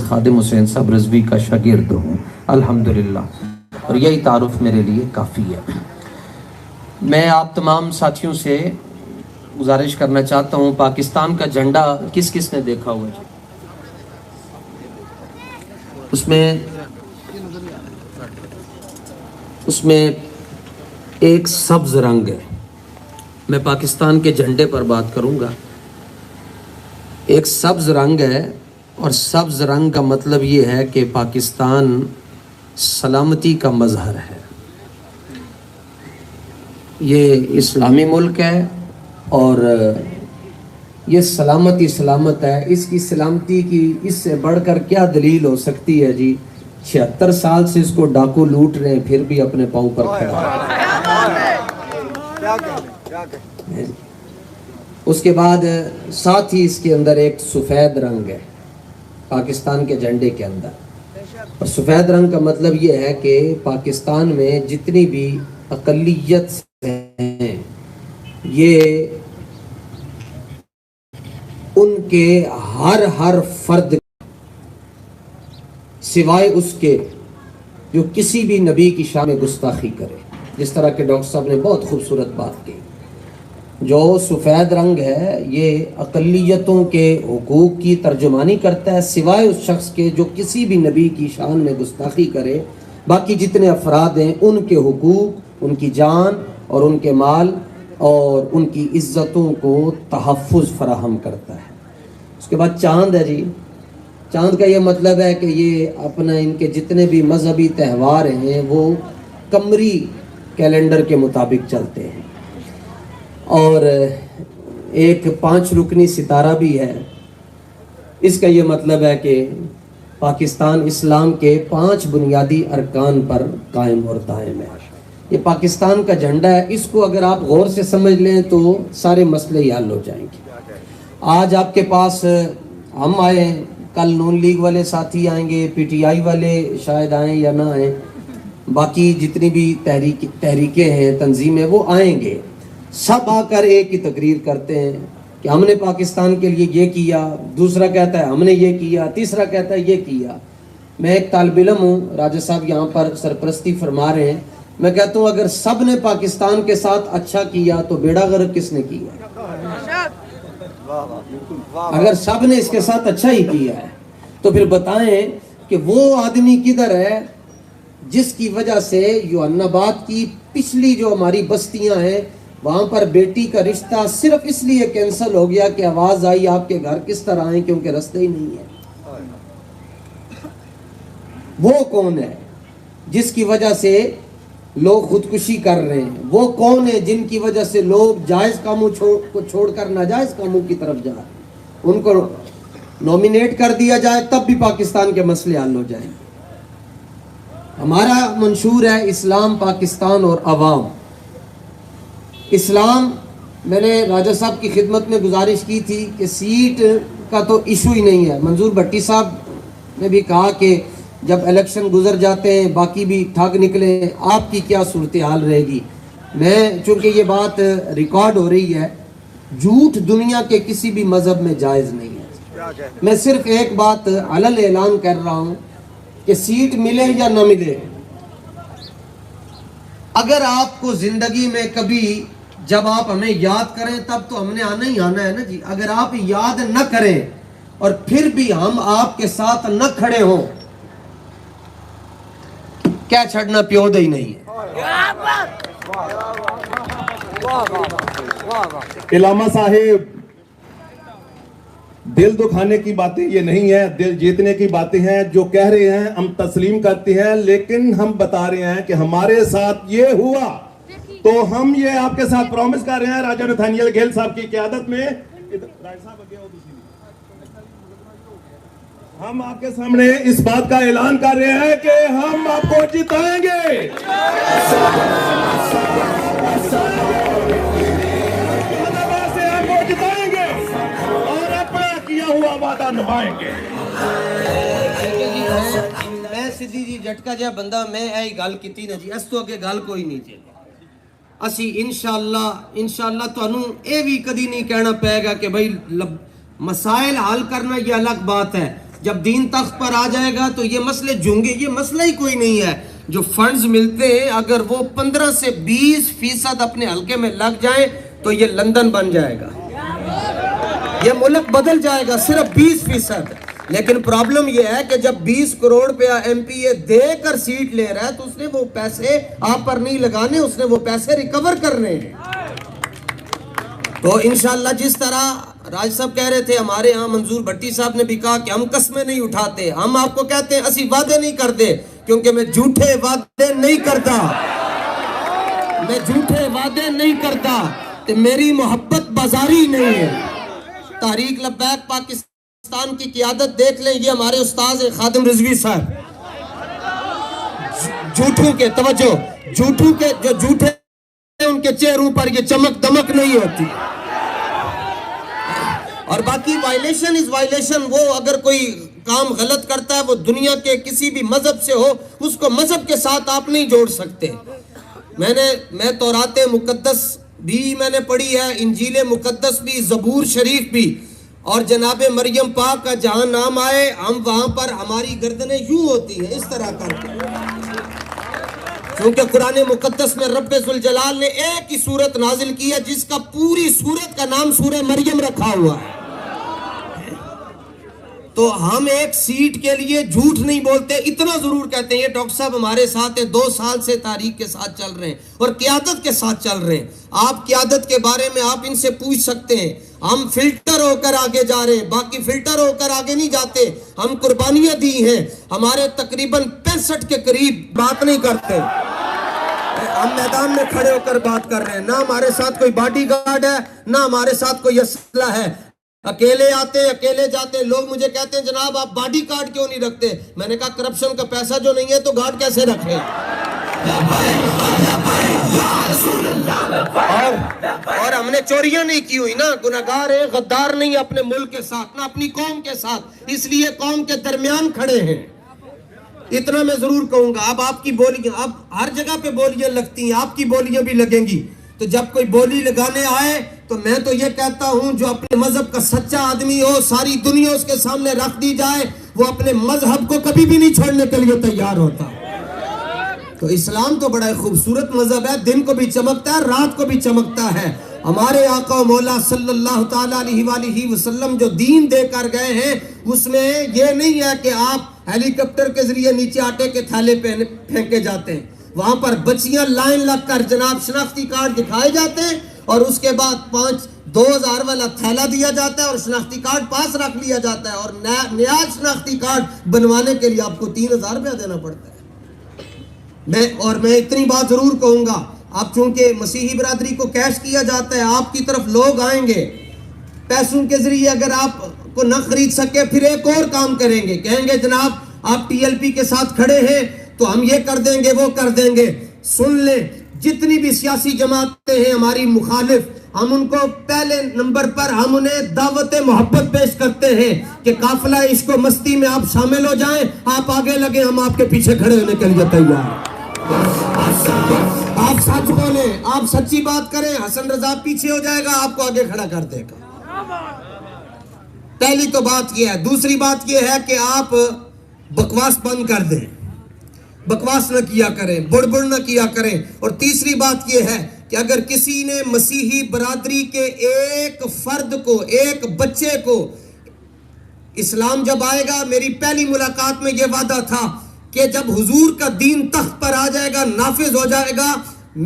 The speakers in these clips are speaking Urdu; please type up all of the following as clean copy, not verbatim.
خادم حسین صاحب رضوی کا شاگرد ہوں الحمدللہ، اور یہی تعارف میرے لیے کافی ہے۔ میں آپ تمام ساتھیوں سے گزارش کرنا چاہتا ہوں، پاکستان کا جھنڈا کس کس نے دیکھا ہوا ہے؟ اس میں ایک سبز رنگ ہے۔ میں پاکستان کے جھنڈے پر بات کروں گا۔ ایک سبز رنگ ہے، اور سبز رنگ کا مطلب یہ ہے کہ پاکستان سلامتی کا مظہر ہے۔ یہ اسلامی ملک ہے اور یہ سلامت ہے۔ اس کی سلامتی کی اس سے بڑھ کر کیا دلیل ہو سکتی ہے جی؟ 76 سال سے اس کو ڈاکو لوٹ رہے ہیں، پھر بھی اپنے پاؤں پر کھڑا ہے۔ اس کے بعد ساتھ ہی اس کے اندر ایک سفید رنگ ہے پاکستان کے جھنڈے کے اندر، اور سفید رنگ کا مطلب یہ ہے کہ پاکستان میں جتنی بھی اقلیت ہیں یہ ان کے ہر فرد سوائے اس کے جو کسی بھی نبی کی شان میں گستاخی کرے، جس طرح کہ ڈاکٹر صاحب نے بہت خوبصورت بات کی۔ جو سفید رنگ ہے یہ اقلیتوں کے حقوق کی ترجمانی کرتا ہے، سوائے اس شخص کے جو کسی بھی نبی کی شان میں گستاخی کرے۔ باقی جتنے افراد ہیں ان کے حقوق، ان کی جان اور ان کے مال اور ان کی عزتوں کو تحفظ فراہم کرتا ہے۔ اس کے بعد چاند ہے جی۔ چاند کا یہ مطلب ہے کہ یہ اپنا ان کے جتنے بھی مذہبی تہوار ہیں وہ قمری کیلنڈر کے مطابق چلتے ہیں، اور ایک 5 رکنی ستارہ بھی ہے۔ اس کا یہ مطلب ہے کہ پاکستان اسلام کے 5 بنیادی ارکان پر قائم اور دائم ہے۔ یہ پاکستان کا جھنڈا ہے، اس کو اگر آپ غور سے سمجھ لیں تو سارے مسئلے ہی حل ہو جائیں گے۔ آج آپ کے پاس ہم آئے، کل نون لیگ والے ساتھی آئیں گے، پی ٹی آئی والے شاید آئیں یا نہ آئیں، باقی جتنی بھی تحریکیں ہیں، تنظیمیں، وہ آئیں گے۔ سب آ کر ایک ہی تقریر کرتے ہیں کہ ہم نے پاکستان کے لیے یہ کیا، دوسرا کہتا ہے ہم نے یہ کیا، تیسرا کہتا ہے یہ کیا۔ میں ایک طالب علم ہوں، راجہ صاحب یہاں پر سرپرستی فرما رہے ہیں، میں کہتا ہوں اگر سب نے پاکستان کے ساتھ اچھا کیا تو بیڑا غرق کس نے کیا؟ اگر سب نے اس کے ساتھ اچھا ہی کیا ہے تو پھر بتائیں کہ وہ آدمی کدھر ہے جس کی وجہ سے یوحنا آباد کی پچھلی جو ہماری بستیاں ہیں وہاں پر بیٹی کا رشتہ صرف اس لیے کینسل ہو گیا کہ آواز آئی آپ کے گھر کس طرح آئیں کیونکہ رستے ہی نہیں ہیں۔ وہ کون ہے جس کی وجہ سے لوگ خودکشی کر رہے ہیں؟ وہ کون ہے جن کی وجہ سے لوگ جائز کاموں کو چھوڑ کر ناجائز کاموں کی طرف جا رہے ہیں؟ ان کو نومینیٹ کر دیا جائے تب بھی پاکستان کے مسئلے حل ہو جائیں گے۔ ہمارا منشور ہے اسلام، پاکستان اور عوام۔ اسلام، میں نے راجہ صاحب کی خدمت میں گزارش کی تھی کہ سیٹ کا تو ایشو ہی نہیں ہے۔ منظور بھٹی صاحب نے بھی کہا کہ جب الیکشن گزر جاتے ہیں باقی بھی ٹھگ نکلے، آپ کی کیا صورتحال رہے گی؟ میں چونکہ یہ بات ریکارڈ ہو رہی ہے، جھوٹ دنیا کے کسی بھی مذہب میں جائز نہیں ہے۔ میں صرف ایک بات علل اعلان کر رہا ہوں کہ سیٹ ملے یا نہ ملے، اگر آپ کو زندگی میں کبھی جب آپ ہمیں یاد کریں تب تو ہم نے آنا ہی آنا ہے نا جی۔ اگر آپ یاد نہ کریں اور پھر بھی ہم آپ کے ساتھ نہ کھڑے ہوں، کیا چھڑنا پیو دے ہی نہیں ہے۔ علامہ صاحب، دل دکھانے کی باتیں یہ نہیں ہے، دل جیتنے کی باتیں ہیں۔ جو کہہ رہے ہیں ہم تسلیم کرتے ہیں، لیکن ہم بتا رہے ہیں کہ ہمارے ساتھ یہ ہوا تو ہم یہ آپ کے ساتھ پرومس کر رہے ہیں راجہ نتھانیل گیل صاحب کی قیادت میں، ہم آپ کے سامنے اس بات کا اعلان کر رہے ہیں کہ ہم آپ کو جتائیں گے، ہم کو جتائیں گے اور اپنا کیا ہوا وعدہ نبھائیں گے۔ میں سیدھی جی جھٹکا جہا بندہ، میں یہ گل کیتی نا جی، اس تو اگے گل کوئی نہیں جی۔ اسی انشاءاللہ تانوں اے بھی کدی نہیں کہنا پائے گا کہ بھائی مسائل حل کرنا یہ الگ بات ہے، جب دین تخت پر آ جائے گا تو یہ مسئلے جھونگے، یہ مسئلہ ہی کوئی نہیں ہے. جو فنڈز ملتے ہیں اگر وہ 15 سے 20% اپنے حلقے میں لگ جائیں تو یہ لندن بن جائے گا، یہ ملک بدل جائے گا، صرف 20%. لیکن پرابلم یہ ہے کہ جب 20 کروڑ روپیہ ایم پی اے دے کر سیٹ لے رہا ہے تو اس نے وہ پیسے آپ پر نہیں لگانے، اس نے وہ پیسے ریکور کرنے ہیں. تو انشاءاللہ جس طرح راج صاحب کہہ رہے تھے، ہمارے ہاں منظور بھٹی صاحب نے بھی کہا کہ ہم قسمیں نہیں اٹھاتے، ہم آپ کو کہتے ہیں اسی وعدے نہیں کرتے، کیونکہ میں جھوٹے وعدے نہیں کرتا، میں جھوٹے وعدے نہیں کرتا، تو میری محبت بازاری نہیں ہے. تحریک لبیک پاکستان کی قیادت دیکھ لیں، یہ ہمارے استاذ خادم رضوی صاحب. جھوٹوں کے توجہ، جھوٹوں کے جو جھوٹے ان کے چہروں پر یہ چمک دمک نہیں ہوتی. اور باقی وائلیشن از وائلیشن، وہ اگر کوئی کام غلط کرتا ہے وہ دنیا کے کسی بھی مذہب سے ہو، اس کو مذہب کے ساتھ آپ نہیں جوڑ سکتے. میں تورات مقدس بھی میں نے پڑھی ہے، انجیل مقدس بھی، زبور شریف بھی، اور جناب مریم پاک کا جہاں نام آئے ہم وہاں پر ہماری گردنیں یوں ہوتی ہیں اس طرح کر کے، کیونکہ قرآن مقدس میں رب ذوالجلال نے ایک ہی سورت نازل کی ہے جس کا پوری سورت کا نام سورہ مریم رکھا ہوا ہے. تو ہم ایک سیٹ کے لیے جھوٹ نہیں بولتے، اتنا ضرور کہتے ہیں یہ ڈاکٹر صاحب ہمارے ساتھ ہیں، 2 سال سے تاریخ کے ساتھ چل رہے ہیں اور قیادت کے ساتھ چل رہے ہیں. آپ قیادت کے بارے میں آپ ان سے پوچھ سکتے ہیں. ہم فلٹر ہو کر آگے جا رہے ہیں، باقی فلٹر ہو کر آگے نہیں جاتے. ہم قربانیاں دی ہیں، ہمارے تقریباً 65 کے قریب بات نہیں کرتے، ہم میدان میں کھڑے ہو کر بات کر رہے ہیں. نہ ہمارے ساتھ کوئی باڈی گارڈ ہے، نہ ہمارے ساتھ کوئی اسلحہ ہے. اکیلے آتے ہیں، اکیلے جاتے ہیں. لوگ مجھے کہتے ہیں جناب آپ باڈی گارڈ کیوں نہیں رکھتے؟ میں نے کہا کرپشن کا پیسہ جو نہیں ہے تو گارڈ کیسے رکھیں؟ اور ہم نے چوریاں نہیں کی ہوئی نا، گناہگار ہیں، غدار نہیں اپنے ملک کے ساتھ، نہ اپنی قوم کے ساتھ، اس لیے قوم کے درمیان کھڑے ہیں. اتنا میں ضرور کہوں گا. اب آپ کی بولیاں، اب ہر جگہ پہ بولیاں لگتی ہیں، آپ کی بولیاں بھی لگیں گی. تو جب کوئی بولی لگانے آئے تو میں تو یہ کہتا ہوں جو اپنے مذہب کا سچا آدمی ہو، ساری دنیا اس کے سامنے رکھ دی جائے، وہ اپنے مذہب کو کبھی بھی نہیں چھوڑنے کے لیے تیار ہوتا. تو اسلام تو بڑا خوبصورت مذہب ہے، دن کو بھی چمکتا ہے، رات کو بھی چمکتا ہے. ہمارے آقا و مولا صلی اللہ تعالیٰ علیہ وآلہ وسلم جو دین دے کر گئے ہیں اس میں یہ نہیں ہے کہ آپ ہیلی کاپٹر کے ذریعے نیچے آٹے کے تھالے پھینکے جاتے ہیں. وہاں پر بچیاں لائن لگ کر جناب شناختی کارڈ دکھائے جاتے ہیں اور اس کے بعد 2,000 والا تھیلا دیا جاتا ہے اور شناختی کارڈ پاس رکھ لیا جاتا ہے، اور نیا شناختی کارڈ بنوانے کے لیے آپ کو 3,000 روپیہ دینا پڑتا ہے. میں اتنی بات ضرور کہوں گا، اب چونکہ مسیحی برادری کو کیش کیا جاتا ہے، آپ کی طرف لوگ آئیں گے پیسوں کے ذریعے، اگر آپ کو نہ خرید سکے پھر ایک اور کام کریں گے، کہیں گے جناب آپ ٹی ایل پی کے ساتھ کھڑے ہیں تو ہم یہ کر دیں گے وہ کر دیں گے. سن لیں، جتنی بھی سیاسی جماعتیں ہیں ہماری مخالف، ہم ان کو پہلے نمبر پر ہم انہیں دعوت محبت پیش کرتے ہیں کہ قافلہ عشق و مستی میں آپ شامل ہو جائیں، آپ آگے لگیں، ہم آپ کے پیچھے کھڑے ہونے کے لیے تیار ہیں. آپ سچ بولیں، آپ سچی بات کریں، حسن رضا پیچھے ہو جائے گا، آپ کو آگے کھڑا کر دے گا. پہلی تو بات یہ ہے. دوسری بات یہ ہے کہ آپ بکواس بند کر دیں، بکواس نہ کیا کریں، بڑبڑ نہ کیا کریں. اور تیسری بات یہ ہے کہ اگر کسی نے مسیحی برادری کے ایک فرد کو، ایک بچے کو، اسلام جب آئے گا، میری پہلی ملاقات میں یہ وعدہ تھا کہ جب حضور کا دین تخت پر آ جائے گا، نافذ ہو جائے گا،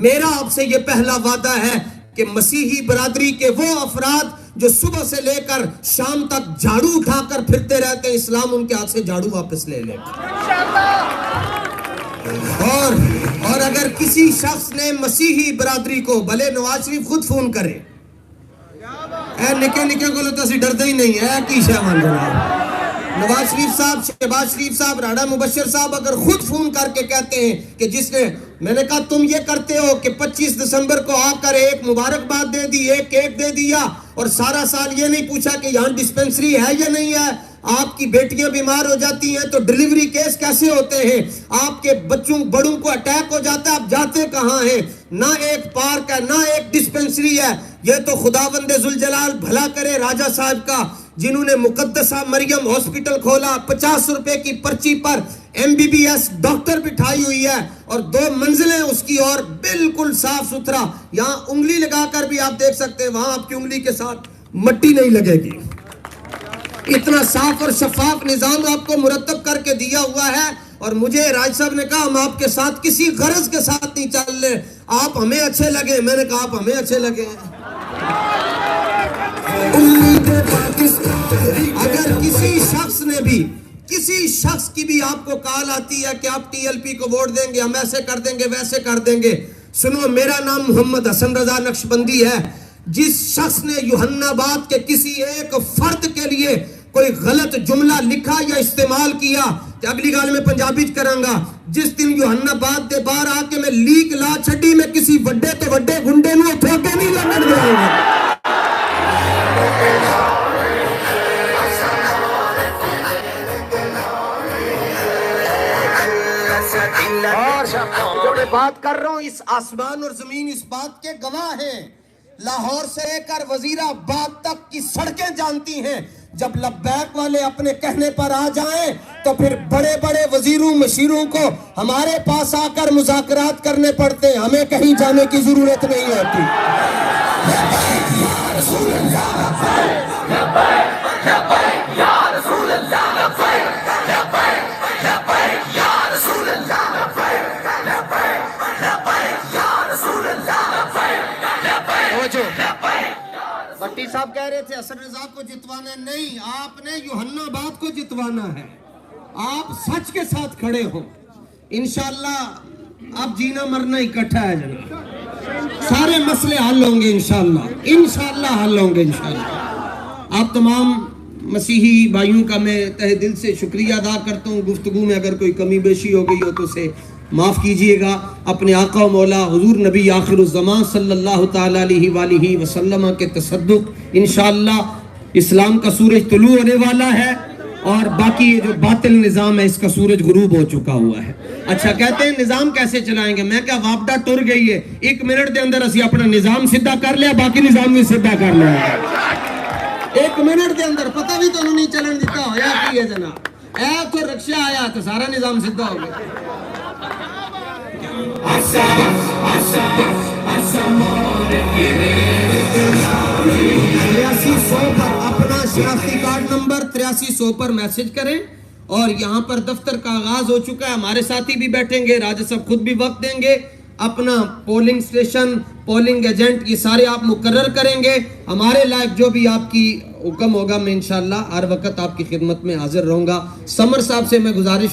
میرا آپ سے یہ پہلا وعدہ ہے کہ مسیحی برادری کے وہ افراد جو صبح سے لے کر شام تک جھاڑو اٹھا کر پھرتے رہتے ہیں، اسلام ان کے ہاتھ سے جھاڑو واپس لے لے گا. اور اگر کسی شخص نے مسیحی برادری کو، بھلے نواز شریف خود فون کرے، اے نکے نکے کو تو اسی ڈرتے ہی نہیں ہے کی شہوان جناب، نواز شریف صاحب، شہباز شریف صاحب، راڑا مبشر صاحب اگر خود فون کر کے کہتے ہیں کہ جس نے، میں نے کہا تم یہ کرتے ہو کہ 25 دسمبر کو آ کر ایک مبارکباد دے دی، ایک کیک دے دیا اور سارا سال یہ نہیں پوچھا کہ یہاں ڈسپنسری ہے یا نہیں ہے، آپ کی بیٹیاں بیمار ہو جاتی ہیں تو ڈیلیوری کیس کیسے ہوتے ہیں، آپ کے بچوں بڑوں کو اٹیک ہو جاتا ہے، آپ جاتے کہاں ہیں، نہ ایک پارک ہے، نہ ایک ڈسپنسری ہے. یہ تو خداوند ذوالجلال بھلا کرے راجہ صاحب کا، جنہوں نے مقدسہ مریم ہاسپٹل کھولا, 50 روپے کی پرچی پر MBBS ڈاکٹر بٹھائی ہوئی ہے, اور 2 منزلیں اس کی, اور بالکل صاف ستھرا. یہاں انگلی لگا کر بھی آپ دیکھ سکتے ہیں, وہاں آپ کی انگلی کے ساتھ مٹی نہیں لگے گی. اتنا صاف اور شفاف نظام آپ کو مرتب کر کے دیا ہوا ہے. اور مجھے راج صاحب نے کہا ہم آپ کے ساتھ کسی غرض کے ساتھ نہیں چل رہے, آپ ہمیں اچھے لگے. میں نے کہا آپ ہمیں اچھے لگے. اگر کسی شخص کی بھی آپ کو کال آتی ہے کہ آپ TLP کو ووٹ دیں گے, ہم ایسے کر دیں گے ویسے کر دیں گے, سنو, میرا نام محمد حسن رضا نقشبندی ہے. جس شخص نے یوحنا آباد کے کسی ایک فرد کے لیے کوئی غلط جملہ لکھا یا استعمال کیا, تو اگلی گال میں پنجابی کرانگا, جس دن یوحنا آباد دے باہر آ کے میں لیک لا چھڈی, میں کسی وڈے تو وڈے گنڈے نو اٹھا کے نہیں لگن دے گا. اور جو میں بات کر رہا ہوں, اس آسمان اور زمین اس بات کے گواہ ہیں. لاہور سے لے کر وزیرآباد تک کی سڑکیں جانتی ہیں. جب لبیک والے اپنے کہنے پر آ جائیں تو پھر بڑے بڑے وزیروں مشیروں کو ہمارے پاس آ کر مذاکرات کرنے پڑتے ہیں, ہمیں کہیں جانے کی ضرورت نہیں ہوتی. بٹی صاحب کہہ رہے تھے اسد رضا کو جتوانا ہے, نہیں, آپ نے یوحنا آباد کو جتوانا ہے. آپ سچ کے ساتھ کھڑے ہوں, انشاءاللہ اب جینا مرنا اکٹھا ہے جناب. سارے مسئلے حل ہوں گے انشاءاللہ حل ہوں گے انشاءاللہ. آپ تمام مسیحی بھائیوں کا میں تہ دل سے شکریہ ادا کرتا ہوں. گفتگو میں اگر کوئی کمی بیشی ہو گئی ہو تو اسے معاف کیجئے گا. اپنے آقا و مولا حضور نبی آخر الزمان صلی اللہ تعالیٰ علیہ وآلہ وسلم کے تصدق انشاءاللہ اسلام کا سورج طلوع ہونے والا ہے, اور باقی یہ جو باطل نظام ہے اس کا سورج غروب ہو چکا ہوا ہے. اچھا, کہتے ہیں نظام کیسے چلائیں گے, میں کیا وابڈا ٹر گئی ہے, 1 منٹ دے اندر اسی اپنا نظام سدھا کر لیا, باقی نظام بھی سدھا کر لیا. 1 منٹ دے اندر پتہ بھی تو نہیں چلن دیتا ہویا کی ہے جناب. اے تو رکشہ آیا تو سارا نظام سدھا ہو گیا. 8300 پر اپنا شناختی کارڈ نمبر 8300 پر میسج کریں, اور یہاں پر دفتر کا آغاز ہو چکا ہے. ہمارے ساتھی بھی بیٹھیں گے, راجہ صاحب خود بھی وقت دیں گے. اپنا پولنگ سٹیشن, پولنگ ایجنٹ, یہ سارے آپ مقرر کریں گے. ہمارے لائق جو بھی آپ کی حکم ہوگا میں انشاءاللہ ہر وقت آپ کی خدمت میں حاضر رہوں گا. سمر صاحب سے میں گزارش